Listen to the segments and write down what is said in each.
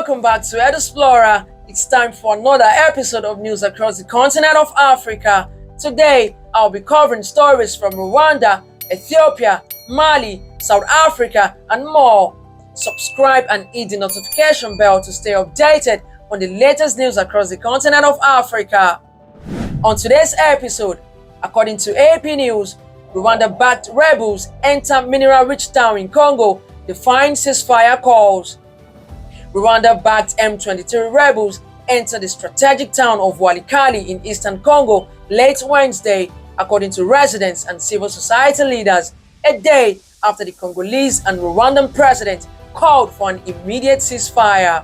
welcome back to Ed Explorer. It's time for another episode of news across the continent of Africa. Today, I'll be covering stories from Rwanda, Ethiopia, Mali, South Africa, and more. Subscribe and hit the notification bell to stay updated on the latest news across the continent of Africa. On today's episode, according to AP News, Rwanda-backed rebels enter mineral-rich town in Congo, defying ceasefire calls. Rwanda-backed M23 rebels entered the strategic town of Walikale in eastern Congo late Wednesday, according to residents and civil society leaders, a day after the Congolese and Rwandan president called for an immediate ceasefire.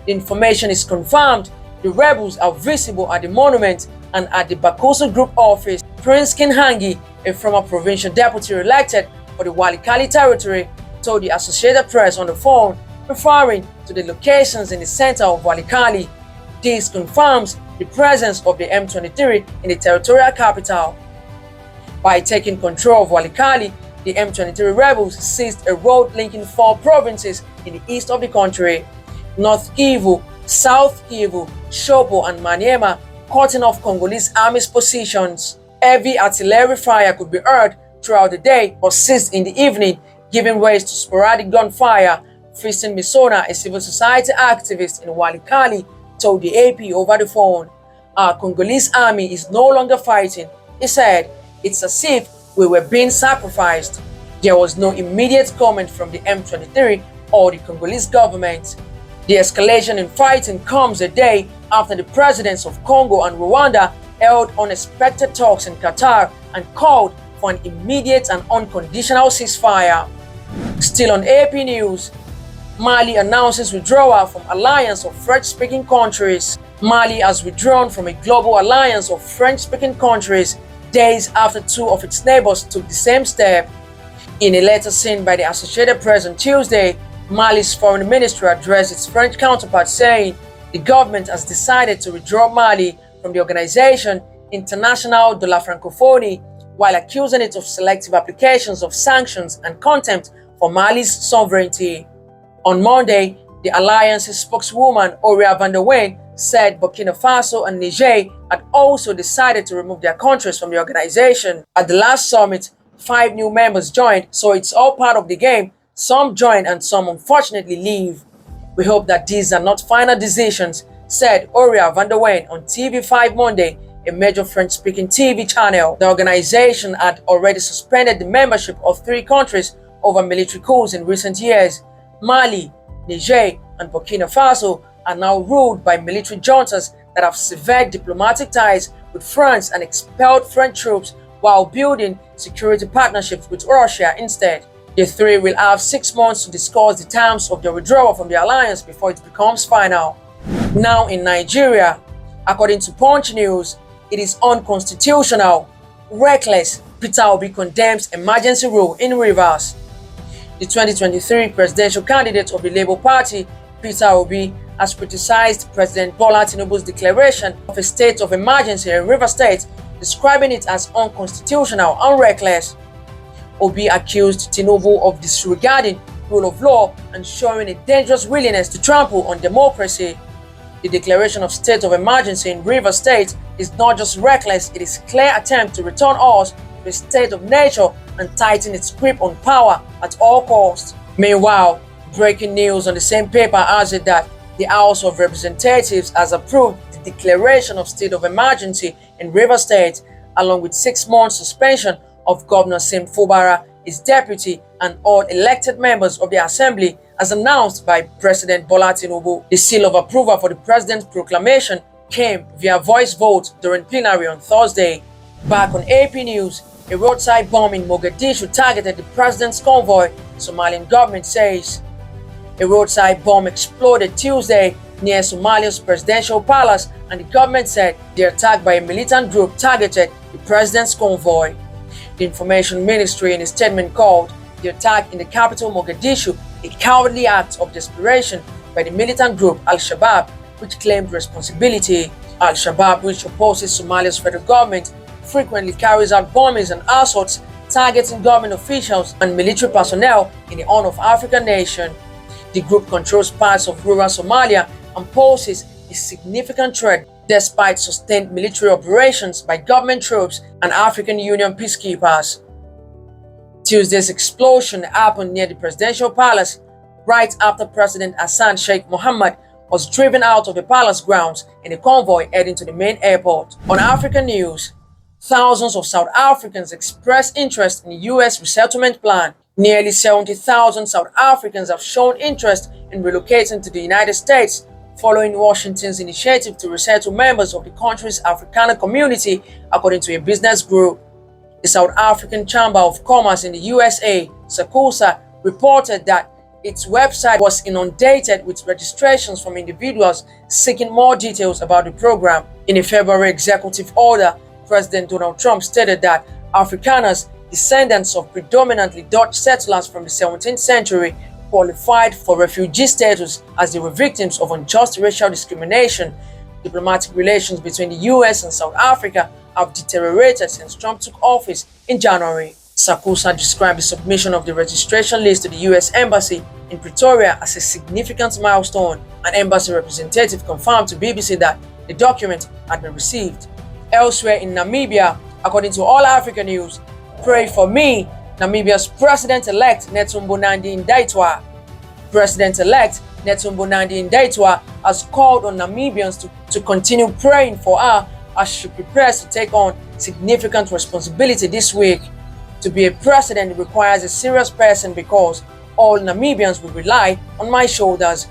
The information is confirmed. The rebels are visible at the monument and at the Bakusu Group office. Prince Kinhangi, a former provincial deputy elected for the Walikale territory, told the Associated Press on the phone, referring to the locations in the center of Walikale. This confirms the presence of the M23 in the territorial capital. By taking control of Walikale, the M23 rebels seized a road linking 4 provinces in the east of the country: North Kivu, South Kivu, Shopo, and Maniema, cutting off Congolese army's positions. Heavy artillery fire could be heard throughout the day but ceased in the evening, giving way to sporadic gunfire. Fiston Misona, a civil society activist in Walikale, told the AP over the phone, "Our Congolese army is no longer fighting," he said. "It's as if we were being sacrificed." There was no immediate comment from the M23 or the Congolese government. The escalation in fighting comes a day after the presidents of Congo and Rwanda held unexpected talks in Qatar and called for an immediate and unconditional ceasefire. Still on AP News, Mali announces withdrawal from alliance of French-speaking countries. Mali has withdrawn from a global alliance of French-speaking countries days after 2 of its neighbors took the same step. In a letter sent by the Associated Press on Tuesday, Mali's foreign ministry addressed its French counterpart, saying the government has decided to withdraw Mali from the organization International de la Francophonie, while accusing it of selective applications of sanctions and contempt for Mali's sovereignty. On Monday, the alliance's spokeswoman Oria van der Wen said Burkina Faso and Niger had also decided to remove their countries from the organization. At the last summit, 5 new members joined, so it's all part of the game. Some join and some unfortunately leave. "We hope that these are not final decisions," said Oria van der Wen on TV5 Monday, a major French-speaking TV channel. The organization had already suspended the membership of 3 countries over military coups in recent years. Mali, Niger, and Burkina Faso are now ruled by military juntas that have severed diplomatic ties with France and expelled French troops while building security partnerships with Russia instead. The 3 will have 6 months to discuss the terms of their withdrawal from the alliance before it becomes final. Now in Nigeria, according to Punch News, it is unconstitutional, reckless. Peter Obi condemns emergency rule in Rivers. The 2023 presidential candidate of the Labour Party, Peter Obi, has criticized President Bola Tinubu's declaration of a state of emergency in Rivers State, describing it as unconstitutional and reckless. Obi accused Tinubu of disregarding rule of law and showing a dangerous willingness to trample on democracy. The declaration of state of emergency in Rivers State is not just reckless, it is a clear attempt to return us to a state of nature and tighten its grip on power at all costs. Meanwhile, breaking news on the same paper has it that the House of Representatives has approved the declaration of state of emergency in Rivers State, along with 6 months suspension of Governor Sim Fubara, his deputy, and all elected members of the Assembly, as announced by President Bola Tinubu. The seal of approval for the president's proclamation came via voice vote during plenary on Thursday. Back on AP News, a roadside bomb in Mogadishu targeted the president's convoy, the Somalian government says. A roadside bomb exploded Tuesday near Somalia's presidential palace, and the government said the attack by a militant group targeted the president's convoy. The Information Ministry in a statement called the attack in the capital Mogadishu a cowardly act of desperation by the militant group Al-Shabaab, which claimed responsibility. Al-Shabaab, which opposes Somalia's federal government, frequently carries out bombings and assaults targeting government officials and military personnel in the Horn of Africa nation. The group controls parts of rural Somalia and poses a significant threat despite sustained military operations by government troops and African Union peacekeepers. Tuesday's explosion happened near the presidential palace right after President Hassan Sheikh Mohammed was driven out of the palace grounds in a convoy heading to the main airport. On African news, thousands of South Africans expressed interest in the U.S. resettlement plan. Nearly 70,000 South Africans have shown interest in relocating to the United States following Washington's initiative to resettle members of the country's Afrikaner community, according to a business group. The South African Chamber of Commerce in the USA, SACUSA, reported that its website was inundated with registrations from individuals seeking more details about the program. In a February executive order, President Donald Trump stated that Afrikaners, descendants of predominantly Dutch settlers from the 17th century, qualified for refugee status as they were victims of unjust racial discrimination. Diplomatic relations between the US and South Africa have deteriorated since Trump took office in January. SACUSA described the submission of the registration list to the US Embassy in Pretoria as a significant milestone. An embassy representative confirmed to BBC that the document had been received. Elsewhere in Namibia, according to All Africa News, "Pray for me," Namibia's President-elect Netumbo Nandi-Ndaitwah. President-elect Netumbo Nandi-Ndaitwah has called on Namibians to continue praying for her as she prepares to take on significant responsibility this week. To be a president requires a serious person because all Namibians will rely on my shoulders.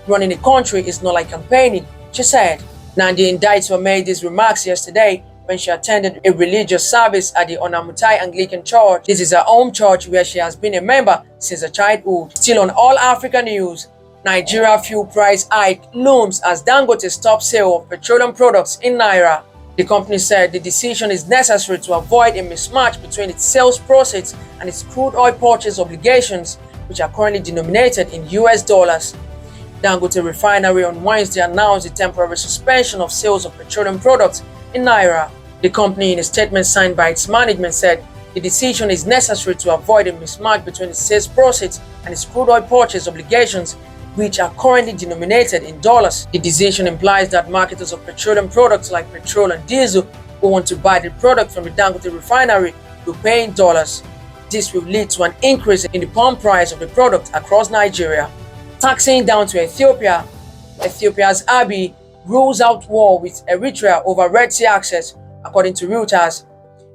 Running a country is not like campaigning, she said. Nandi-Ndaitwah made these remarks yesterday when she attended a religious service at the Onamutai Anglican Church. This is her home church where she has been a member since her childhood. Still on All Africa News, Nigeria fuel price hike looms as Dangote stops sale of petroleum products in Naira. The company said the decision is necessary to avoid a mismatch between its sales proceeds and its crude oil purchase obligations, which are currently denominated in US dollars. Dangote Refinery on Wednesday announced the temporary suspension of sales of petroleum products in Naira. The company, in a statement signed by its management, said the decision is necessary to avoid a mismatch between its sales proceeds and its crude oil purchase obligations, which are currently denominated in dollars. The decision implies that marketers of petroleum products like petrol and diesel who want to buy the product from the Dangote refinery will pay in dollars. This will lead to an increase in the pump price of the product across Nigeria. Taxiing down to Ethiopia, Ethiopia's Abiy rules out war with Eritrea over Red Sea access, according to Reuters.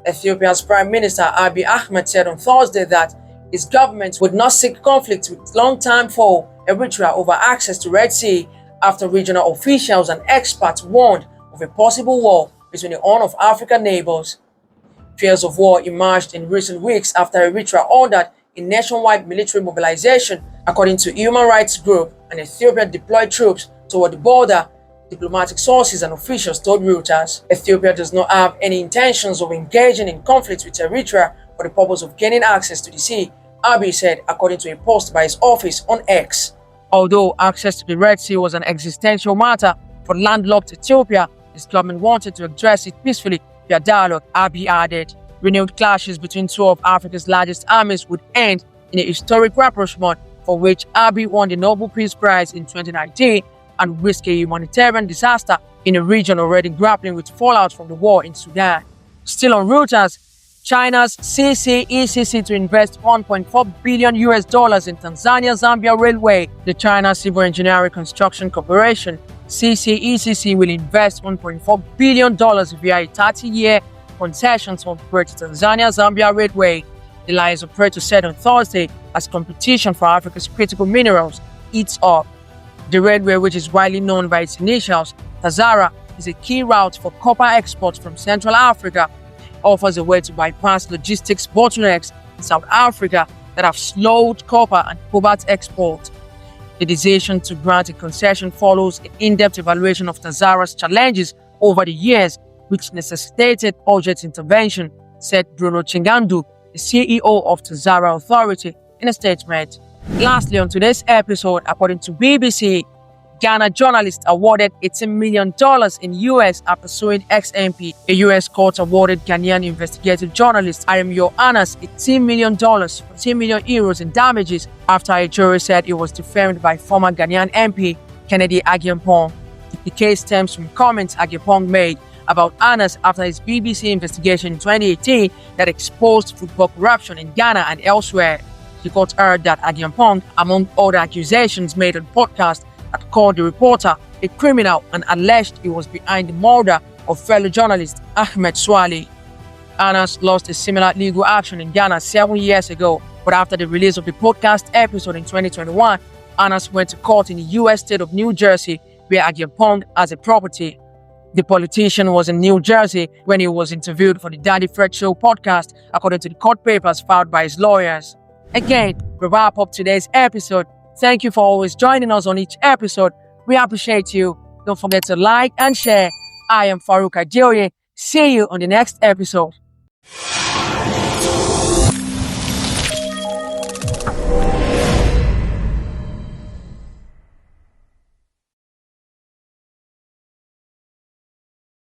Ethiopia's Prime Minister Abiy Ahmed said on Thursday that his government would not seek conflict with long-time foe Eritrea over access to Red Sea after regional officials and experts warned of a possible war between the Horn of Africa neighbors. Fears of war emerged in recent weeks after Eritrea ordered a nationwide military mobilization, according to human rights group, and Ethiopia deployed troops toward the border, diplomatic sources and officials told Reuters. Ethiopia does not have any intentions of engaging in conflict with Eritrea for the purpose of gaining access to the sea, Abiy said, according to a post by his office on X. Although access to the Red Sea was an existential matter for landlocked Ethiopia, his government wanted to address it peacefully via dialogue, Abiy added. Renewed clashes between two of Africa's largest armies would end in a historic rapprochement for which Abiy won the Nobel Peace Prize in 2019 and risk a humanitarian disaster in a region already grappling with fallout from the war in Sudan. Still on Reuters, China's CCECC to invest $1.4 billion in Tanzania-Zambia Railway. The China Civil Engineering Construction Corporation, CCECC, will invest $1.4 billion via a 30-year concession to operate the Tanzania-Zambia Railway. The lines operator said on Thursday as competition for Africa's critical minerals heats up. The railway, which is widely known by its initials, Tazara, is a key route for copper exports from Central Africa, offers a way to bypass logistics bottlenecks in South Africa that have slowed copper and cobalt export. The decision to grant a concession follows an in-depth evaluation of Tazara's challenges over the years, which necessitated urgent intervention, said Bruno Chingandu, the CEO of Tazara Authority, in a statement. Lastly, on today's episode, according to BBC, Ghana journalist awarded $18 million in US after suing ex-MP. A US court awarded Ghanaian investigative journalist Ayemyo Anas $18 million, 14 million euros in damages after a jury said he was defamed by former Ghanaian MP Kennedy Agyapong. The case stems from comments Agyapong made about Anas after his BBC investigation in 2018 that exposed football corruption in Ghana and elsewhere. The court heard that Agyapong, among other accusations made on podcast, had called the reporter a criminal and alleged he was behind the murder of fellow journalist Ahmed Swale. Anas lost a similar legal action in Ghana 7 years ago, but after the release of the podcast episode in 2021, Anas went to court in the US state of New Jersey, where Agyapong has a property. The politician was in New Jersey when he was interviewed for the Daddy Fred Show podcast, according to the court papers filed by his lawyers. Again, we wrap up today's episode. Thank you for always joining us on each episode. We appreciate you. Don't forget to like and share. I am Farouk Adeoye. See you on the next episode.